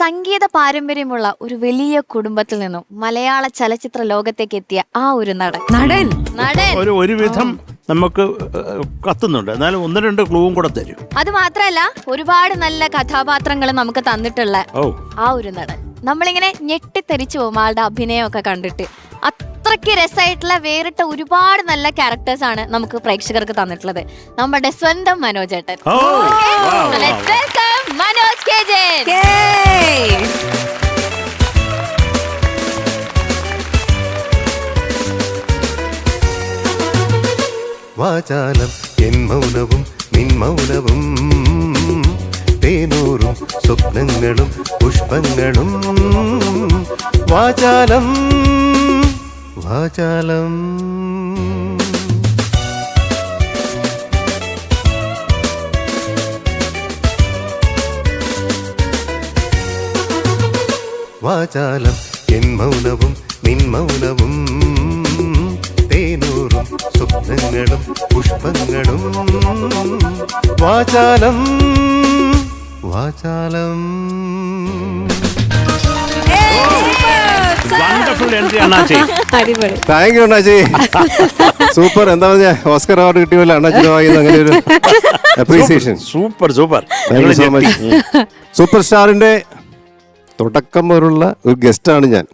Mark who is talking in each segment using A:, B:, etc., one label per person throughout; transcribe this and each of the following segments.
A: സംഗീത പാരമ്പര്യമുള്ള ഒരു വലിയ കുടുംബത്തിൽ നിന്നും മലയാള ചലച്ചിത്ര ലോകത്തേക്ക് എത്തിയ ആ ഒരു നടൻ
B: ഒരുവിധം നമുക്ക് കത്തുന്നുണ്ട്. എന്നാലും ഒന്ന് രണ്ട് ക്ലൂവും കൂടെ തരും.
A: അത് മാത്രല്ല ഒരുപാട് നല്ല കഥാപാത്രങ്ങൾ നമുക്ക് തന്നിട്ടുള്ള ആ ഒരു നടൻ. നമ്മളിങ്ങനെ ഞെട്ടിത്തെരിച്ചു പോകും ആളുടെ അഭിനയമൊക്കെ കണ്ടിട്ട്. അത്രയ്ക്ക് രസമായിട്ടുള്ള വേറിട്ട ഒരുപാട് നല്ല ക്യാരക്ടേഴ്സ് ആണ് നമുക്ക് പ്രേക്ഷകർക്ക് തന്നിട്ടുള്ളത്. നമ്മുടെ സ്വന്തം മനോജേട്ടൻ. മനോജ് കെ ജയൻ.
C: വാചാലം എൻ മൗനവും നിൻ മൗനവും തേനൂറും സ്വപ്നങ്ങളും പുഷ്പങ്ങളും വാചാലം വാചാലം വാചാലം എൻ മൗനവും നിൻ മൗനവും തേനൂറും സ്വപ്നങ്ങളും പുഷ്പങ്ങളും വാചാലം വാചാലം. താങ്ക് യു അണ്ണാച്ചി. സൂപ്പർ. എന്താ പറഞ്ഞ ഓസ്കർ അവാർഡ് കിട്ടിയല്ലോ അണ്ണാച്ചിന് വാങ്ങിയത്. അങ്ങനെ ഒരു appreciation.
B: Super super.
C: Thank you so much. Super സ്റ്റാറിന്റെ തുടക്കം മുതലുള്ള ഒരു ഗസ്റ്റാണ് ഞാൻ.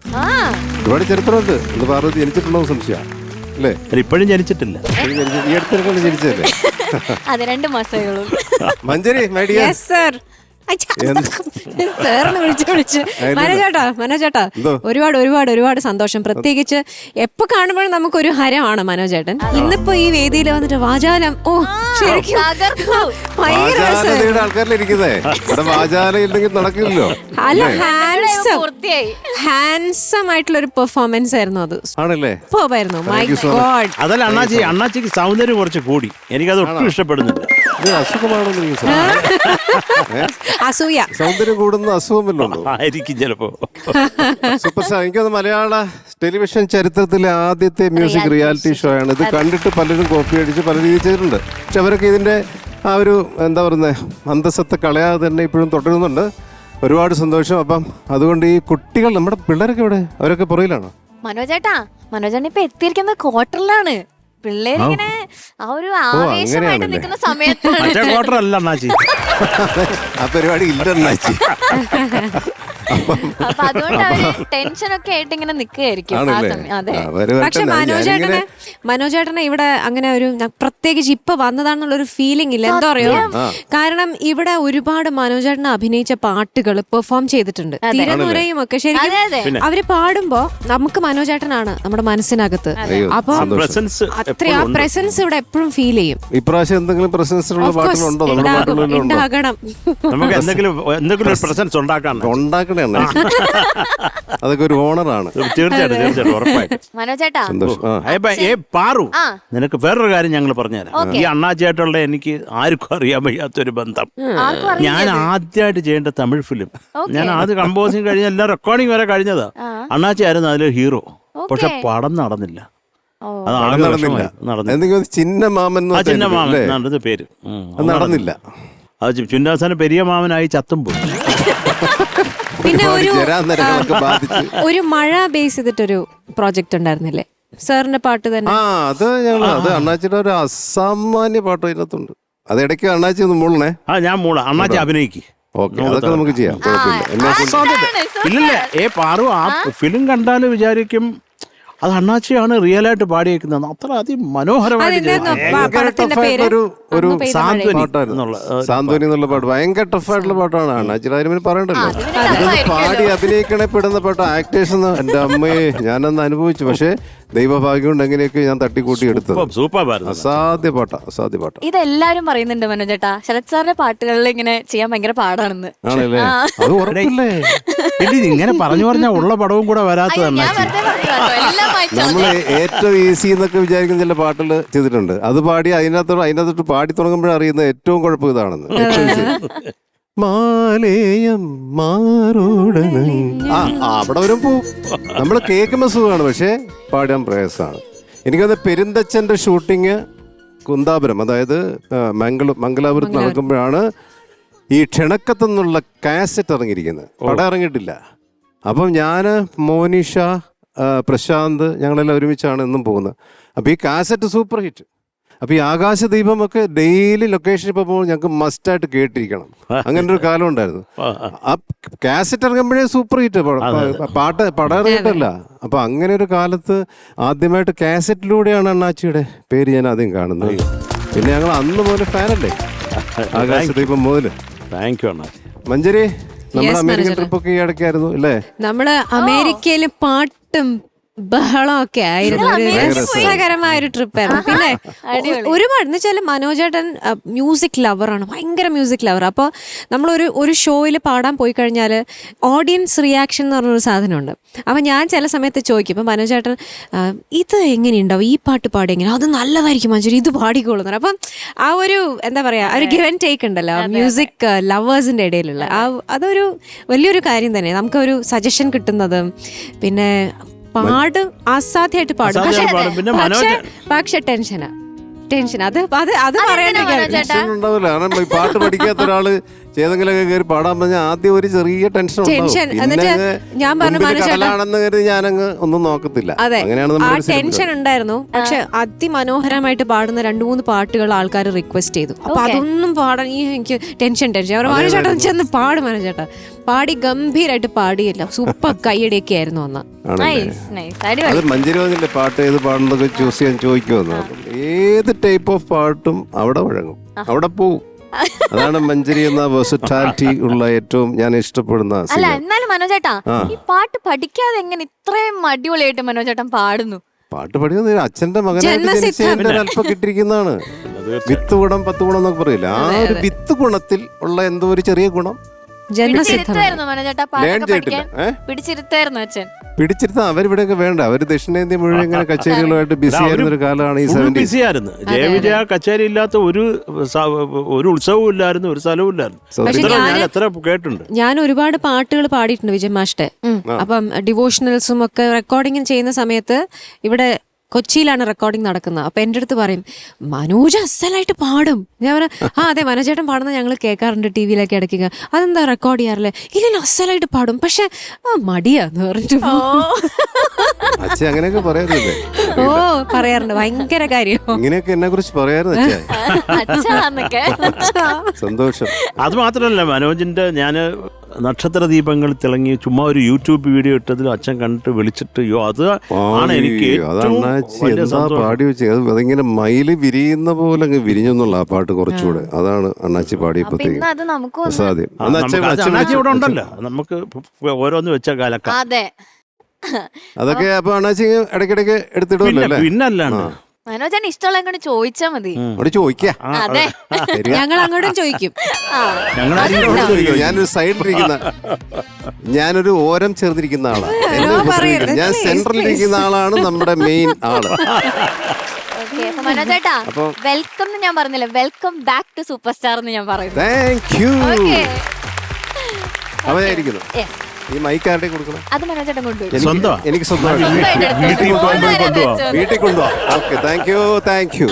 C: ഒരുപാട് ചരിത്രമുണ്ട്. ഇത് പാർവതി ജനിച്ചിട്ടുണ്ടോ സംശയം അല്ലേ?
B: ഇപ്പോഴും ജനിച്ചിട്ടില്ല.
C: ഈ അടുത്തിടക്കാണ് ജനിച്ചതല്ലേ?
A: അത് 2 മാസമേ ഉള്ളൂ.
C: മഞ്ജരി മൈ ഡിയർ.
D: വിളിച്ചു മനോജേട്ടാ ഒരുപാട് സന്തോഷം. പ്രത്യേകിച്ച് എപ്പോ കാണുമ്പോഴും നമുക്കൊരു ഹരമാണ് മനോജേട്ടൻ. ഇന്നിപ്പോ ഈ വേദിയിൽ വന്നിട്ട് വാചാലം ശരിക്കും ഹാൻസം ആയിട്ടുള്ള ഒരു പെർഫോമൻസ് ആയിരുന്നു അത്. സൂപ്പറായിരുന്നു. My God.
B: അതല്ല അണ്ണാച്ചിക്ക് സൗന്ദര്യം കുറച്ച് കൂടി. എനിക്കത് ഒട്ടും ഇഷ്ടപ്പെടുന്നില്ല.
D: അസൂയ.
C: സൗന്ദര്യം കൂടുന്ന അസുഖമല്ലോ
B: ആയിരിക്കും ചിലപ്പോ.
C: സൂപ്പർ സ്റ്റാർ എനിക്കത് മലയാള ടെലിവിഷൻ ചരിത്രത്തിലെ ആദ്യത്തെ മ്യൂസിക് റിയാലിറ്റി ഷോ ആണ്. ഇത് കണ്ടിട്ട് പലരും കോപ്പി അടിച്ച് പല രീതിയിൽ ചെയ്തിട്ടുണ്ട്. പക്ഷെ അവരൊക്കെ ഇതിന്റെ ആ ഒരു എന്താ പറയുന്നത് അന്തസ്സത്തെ കളയാതെ തന്നെ ഇപ്പോഴും തുടരുന്നുണ്ട്. ഒരുപാട് സന്തോഷം. അപ്പം അതുകൊണ്ട് ഈ കുട്ടികൾ നമ്മുടെ പിള്ളേരൊക്കെ ഇവിടെ അവരൊക്കെ പുറയിലാണോ?
A: മനോജേട്ടാ ഇപ്പൊ എത്തിയിരിക്കുന്നത് ക്വാർട്ടറിലാണ്. പിള്ളേരിങ്ങനെ ആ ഒരു ആവേശമായിട്ട് നിൽക്കുന്ന സമയത്താണ്.
C: ആ പരിപാടി ഇല്ല.
A: അപ്പൊ അതുകൊണ്ട് അവര് ടെൻഷനൊക്കെ ആയിട്ട് ഇങ്ങനെ നിൽക്കുകയായിരിക്കും ആ സമയം. അതെ.
D: പക്ഷെ മനോജേട്ടനെ ഇവിടെ അങ്ങനെ ഒരു പ്രത്യേകിച്ച് ഇപ്പൊ വന്നതാണെന്നുള്ള ഒരു ഫീലിംഗ് ഇല്ല. എന്താ പറയോ? കാരണം ഇവിടെ ഒരുപാട് മനോജേട്ടനെ അഭിനയിച്ച പാട്ടുകൾ പെർഫോം ചെയ്തിട്ടുണ്ട്. തിരനുരയും ഒക്കെ ശരിക്കും അവര് പാടുമ്പോ നമുക്ക് മനോജേട്ടനാണ് നമ്മുടെ മനസ്സിനകത്ത്. അപ്പൊ ആ പ്രസൻസ് ഇവിടെ എപ്പോഴും ഫീൽ ചെയ്യും.
C: ഇപ്രാവശ്യം എന്തെങ്കിലും പ്രസൻസ്
D: ഉണ്ടാകണം.
B: നമുക്ക് എന്തെങ്കിലും പ്രസൻസ് ഉണ്ടാക്കണം.
C: അതൊക്കെ ഒരു ഓണറാണ്.
B: തീർച്ചയായിട്ടും.
A: മനോജേട്ടാ
B: പാറു, നിനക്ക് വേറൊരു കാര്യം ഞങ്ങൾ പറഞ്ഞുതരാം. ഈ അണ്ണാച്ചിയായിട്ടുള്ള എനിക്ക് ആർക്കും അറിയാൻ വയ്യാത്തൊരു ബന്ധം. ഞാൻ ആദ്യമായിട്ട് ചെയ്യേണ്ട തമിഴ് ഫിലിം ഞാൻ ആദ്യം കമ്പോസിങ് കഴിഞ്ഞ എല്ലാം റെക്കോർഡിങ് വരെ കഴിഞ്ഞതാ. അണ്ണാച്ചി ആയിരുന്നു അതിലൊരു ഹീറോ. പക്ഷെ പടം നടന്നില്ല.
C: ചിന്നമാമൻ
B: പേര്
C: നടന്നില്ല.
B: അത് ചുന്നാസാന പെരിയ മാമനായി ചത്തും പോയി.
D: പിന്നെ ഒരു മഴ ബേസ് ചെയ്തിട്ടൊരു പ്രോജക്റ്റ് ഉണ്ടായിരുന്നില്ലേ സാറിന്റെ പാട്ട് തന്നെ?
C: അത് അണ്ണാച്ചിയുടെ ഒരു അസാമാന്യ പാട്ട് അതിനകത്തുണ്ട്. അത് ഇടയ്ക്ക് അണ്ണാച്ചി ഒന്ന് മൂളണേ.
B: ഞാൻ മൂള, അണ്ണാച്ചി അഭിനയിക്ക്.
C: അതൊക്കെ നമുക്ക് ചെയ്യാം.
B: ഇല്ലല്ലേ പാറു ആ ഫിലിം കണ്ടാല് വിചാരിക്കും അത് അണ്ണാച്ചിയാണ് റിയൽ ആയിട്ട് പാടിയേക്കുന്നത്. അത്ര അതിമനോഹരമായിട്ട്
C: സാന്ത്വനി എന്നുള്ള പാട്ട് ഭയങ്കര ടഫായിട്ടുള്ള പാട്ടാണ്. അണ്ണാച്ചിയുടെ കാര്യം പറയണ്ടല്ലോ. പാടി അഭിനയിക്കണേ പെടുന്ന പാട്ട്. ആക്ടേഴ്സ് എന്റെ അമ്മയെ ഞാനന്ന് അനുഭവിച്ചു. പക്ഷെ ദൈവഭാഗ്യം കൊണ്ട് എങ്ങനെയൊക്കെ ഞാൻ തട്ടിക്കൂട്ടി എടുത്തത്. അസാധ്യ പാട്ടാ.
A: ഇതെല്ലാരും പറയുന്നുണ്ട് മനോജേട്ടാ ശരത് സാറിന്റെ പാട്ടുകളിൽ ഇങ്ങനെ ചെയ്യാൻ ഭയങ്കര പാടാണെന്ന്.
C: ആണല്ലേ? അത് ഉറപ്പില്ലേ?
B: ഇങ്ങനെ പറഞ്ഞു പറഞ്ഞാൽ ഉള്ള പടവും കൂടെ വരാത്തതാണ്.
C: നമ്മള് ഏറ്റവും ഈസി എന്നൊക്കെ വിചാരിക്കുന്ന ചില പാട്ടുകൾ ചെയ്തിട്ടുണ്ട്. അത് പാടി അതിനകത്തോട്ട് പാടി തുടങ്ങുമ്പോഴേ അറിയുന്ന ഏറ്റവും കുഴപ്പം ഇതാണെന്ന്. മാലേയം മാറോടന അവിടെ വരും പോവും. നമ്മള് കേൾക്കുമ്പോ സുഖമാണ്, പക്ഷെ പാടാൻ പ്രയാസമാണ്. എനിക്കത് പെരുന്തച്ഛന്റെ ഷൂട്ടിങ് കുന്താപുരം, അതായത് മംഗലാപുരത്ത് നടക്കുമ്പോഴാണ് ഈ ക്ഷണക്കത്തുനിന്നുള്ള കാസറ്റ് ഇറങ്ങിയിരിക്കുന്നത്, പടം ഇറങ്ങിയിട്ടില്ല. അപ്പം ഞാൻ, മോനിഷ, പ്രശാന്ത് ഞങ്ങളെല്ലാം ഒരുമിച്ചാണ് എന്നും പോകുന്നത്. അപ്പോൾ ഈ കാസറ്റ് സൂപ്പർ ഹിറ്റ്. അപ്പോൾ ഈ ആകാശദീപമൊക്കെ ഡെയിലി ലൊക്കേഷനിൽ ഇപ്പോൾ പോകുമ്പോൾ ഞങ്ങൾക്ക് മസ്റ്റായിട്ട് കേട്ടിരിക്കണം. അങ്ങനെ ഒരു കാലം ഉണ്ടായിരുന്നു. ആ കാസറ്റ് ഇറങ്ങുമ്പോഴേ സൂപ്പർ ഹിറ്റ്, പടം ഇറങ്ങിയിട്ടല്ല. അപ്പോൾ അങ്ങനെ ഒരു കാലത്ത് ആദ്യമായിട്ട് കാസറ്റിലൂടെയാണ് അണ്ണാച്ചിയുടെ പേര് ഞാൻ ആദ്യം കാണുന്നത്. പിന്നെ ഞങ്ങൾ അന്ന് മുതൽ ഫാനല്ലേ ആകാശദീപം മുതൽ.
B: താങ്ക് യു അണ്ണാച്ചി.
C: മഞ്ജരി, നമ്മുടെ അമേരിക്കൻ ട്രിപ്പൊക്കെ ഈ ഇടയ്ക്കായിരുന്നു അല്ലേ?
D: നമ്മള് അമേരിക്കയിൽ പാട്ടും ബഹളം ഒക്കെ ആയിരുന്നു. ഒരു രസകരമായ ഒരു ട്രിപ്പായിരുന്നു. പിന്നെ ഒരുപാട് എന്ന് വെച്ചാൽ മനോജേട്ടൻ മ്യൂസിക് ലവറാണ്, ഭയങ്കര മ്യൂസിക് ലവർ. അപ്പോൾ നമ്മളൊരു ഷോയിൽ പാടാൻ പോയി കഴിഞ്ഞാൽ ഓഡിയൻസ് റിയാക്ഷൻ എന്ന് പറഞ്ഞൊരു സാധനമുണ്ട്. അപ്പം ഞാൻ ചില സമയത്ത് ചോദിക്കും, ഇപ്പം മനോജേട്ടൻ ഇത് എങ്ങനെയുണ്ടാവും, ഈ പാട്ട് പാടി എങ്ങനെ, അത് നല്ലതായിരിക്കും മഞ്ജുരി, ഇത് പാടിക്കോളുന്നു. അപ്പം ആ ഒരു എന്താ പറയുക, ഒരു ഗിവ് ആൻഡ് ടേക്ക് ഉണ്ടല്ലോ മ്യൂസിക് ലവേഴ്സിൻ്റെ ഇടയിലുള്ള അതൊരു വലിയൊരു കാര്യം തന്നെ. നമുക്കൊരു സജഷൻ കിട്ടുന്നത്, പിന്നെ പാടും അസാധ്യമായിട്ട് പാടും. പക്ഷെ ടെൻഷനാ അത്
C: ഉണ്ടാവില്ല. കാരണം ഈ പാട്ട് പഠിക്കാത്ത ഒരാള് ഏതെങ്കിലുമൊക്കെ കയറി പാടാൻ പറഞ്ഞാൽ ആദ്യം ഒരു ചെറിയ ടെൻഷൻ കലാണെന്ന് കരുതി ഞാനങ്ങ് ഒന്നും നോക്കത്തില്ല. അങ്ങനെയാണ്
D: ആ ടെൻഷൻ ഉണ്ടായിരുന്നു. പക്ഷെ അതിമനോഹരമായിട്ട് പാടുന്ന 2-3 പാട്ടുകൾ ആൾക്കാർ റിക്വസ്റ്റ് ചെയ്തു. അപ്പൊ അതൊന്നും പാടാൻ എനിക്ക് ടെൻഷൻ മനോജേട്ടാ ചെന്ന് പാടും. മനോജേട്ടാ പാടി ഗംഭീരായിട്ട് പാടിയില്ല, സൂപ്പർ കൈയടിയൊക്കെ ആയിരുന്നു അന്ന്.
C: അത് മഞ്ജരി പാട്ട് ഏത് പാടുന്നതൊക്കെ ചൂസ് ചെയ്യാൻ ചോദിക്കുമെന്ന്. ഏത് ടൈപ്പ് ഓഫ് പാട്ടും അവിടെ വഴങ്ങും, അവിടെ പോവും. അതാണ് മഞ്ജരി എന്ന വെർസറ്റാലിറ്റി ഉള്ള ഏറ്റവും ഞാൻ ഇഷ്ടപ്പെടുന്ന.
A: അല്ല എന്നാലും മനോജേട്ടാ, ഈ പാട്ട് പഠിക്കാതെ എങ്ങനെ ഇത്രയും അടിപൊളിയായിട്ട് മനോജേട്ടൻ പാടുന്നു?
C: പാട്ട് പഠിക്കുന്നത് അച്ഛന്റെ മകനായിട്ട് അല്പം കിട്ടിയിരിക്കുന്നതാണ്. വിത്ത് ഗുണം 10 ഗുണം എന്നൊക്കെ പറയില്ല. ആ ഒരു വിത്ത് ഗുണത്തിൽ ഉള്ള എന്തോ ഒരു ചെറിയ ഗുണം പിടിച്ചിരുത്താൻ അവരിവിടെയൊക്കെ വേണ്ട. അവര് ദക്ഷിണേന്ത്യ മുഴുവൻ ഇങ്ങനെ കച്ചേരികളുമായിട്ട് ബിസി ആയിരുന്ന ഒരു കാലമാണ് ഈ 70s.
B: ബിസി ആയിരുന്നു. ജയവിജയ കച്ചേരി ഇല്ലാത്ത ഒരു ഉത്സവവും ഇല്ലായിരുന്നു, ഒരു സ്ഥലവും ഇല്ലായിരുന്നു. എത്ര കേട്ടുണ്ട്
D: ഞാൻ. ഒരുപാട് പാട്ടുകൾ പാടിയിട്ടുണ്ട് വിജയ് മാഷ്ടെ. അപ്പം ഡിവോഷണൽസും ഒക്കെ റെക്കോർഡിങ് ചെയ്യുന്ന സമയത്ത് ഇവിടെ കൊച്ചിയിലാണ് റെക്കോർഡിംഗ് നടക്കുന്നത്. അപ്പൊ എൻ്റെ അടുത്ത് പറയും, മനോജ് അസലായിട്ട് പാടും. ഞാൻ പറഞ്ഞു, അതെ മനോജേട്ടൻ പാടുന്നത് ഞങ്ങൾ കേൾക്കാറുണ്ട് ടി വിയിലൊക്കെ ഇടയ്ക്കുക. അതെന്താ റെക്കോർഡ് ചെയ്യാറില്ലേ? ഇല്ല അസലായിട്ട് പാടും, പക്ഷെ മടിയാന്ന് പറഞ്ഞിട്ട്.
C: അങ്ങനെയൊക്കെ പറയാറില്ലേ?
D: ഓ പറയാറുണ്ട്, ഭയങ്കര കാര്യം.
C: ഇങ്ങനെയൊക്കെ എന്നെ കുറിച്ച് പറയാറുണ്ട്. സന്തോഷം.
B: അത് മാത്രമല്ല, മനോജിന്റെ ഞാന് നക്ഷത്ര ദീപങ്ങൾ തിളങ്ങി ചുമ്മാ ഒരു യൂട്യൂബ് വീഡിയോ ഇട്ടതിൽ അച്ഛൻ കണ്ടിട്ട് വിളിച്ചിട്ട് അത് ആണ് എനിക്ക്
C: പാടി വെച്ചത്. അതിങ്ങനെ മയില് വിരിയുന്ന പോലെ അങ്ങ് വിരിഞ്ഞെന്നുള്ള ആ പാട്ട് കുറച്ചുകൂടെ. അതാണ് അണ്ണാച്ചി പാടിയപ്പോഴത്തേക്ക് അസാധ്യം.
B: അണ്ണാച്ചി ഇവിടെ ഉണ്ടല്ലോ, നമുക്ക് ഓരോന്ന് വെച്ച കാലൊക്കെ
C: അതൊക്കെ. അപ്പൊ അണ്ണാച്ചി ഇടയ്ക്കിടയ്ക്ക് എടുത്തിടുമല്ലോ.
B: പിന്നല്ലാണ്ട്
A: മനോജൻ ഇഷ്ടമുള്ള ചോദിച്ചാ മതി.
D: ഞങ്ങൾ അങ്ങോട്ടും ചോദിക്കും.
C: ഞാനൊരു സൈഡിലിരിക്കുന്ന, ഞാനൊരു ഓരം ചേർന്നിരിക്കുന്ന ആളാണ്. ഞാൻ സെൻട്രലിരിക്കുന്ന ആളാണ് നമ്മുടെ മെയിൻ ആള്.
A: മനോജേട്ടാ, വെൽക്കം എന്ന് ഞാൻ പറഞ്ഞില്ല, welcome back to super star എന്ന് ഞാൻ പറയുന്നു.
C: Thank you. അവനായിരിക്കുന്നു. ഈ മൈക്ക് ആരുടെ കൊടുക്കണം?
A: അത് മനോജേട്ടൻ കൊണ്ടുപോയി.
C: എനിക്ക് സ്വന്തം വീട്ടിൽ കൊണ്ടുപോവാം. Okay, thank you.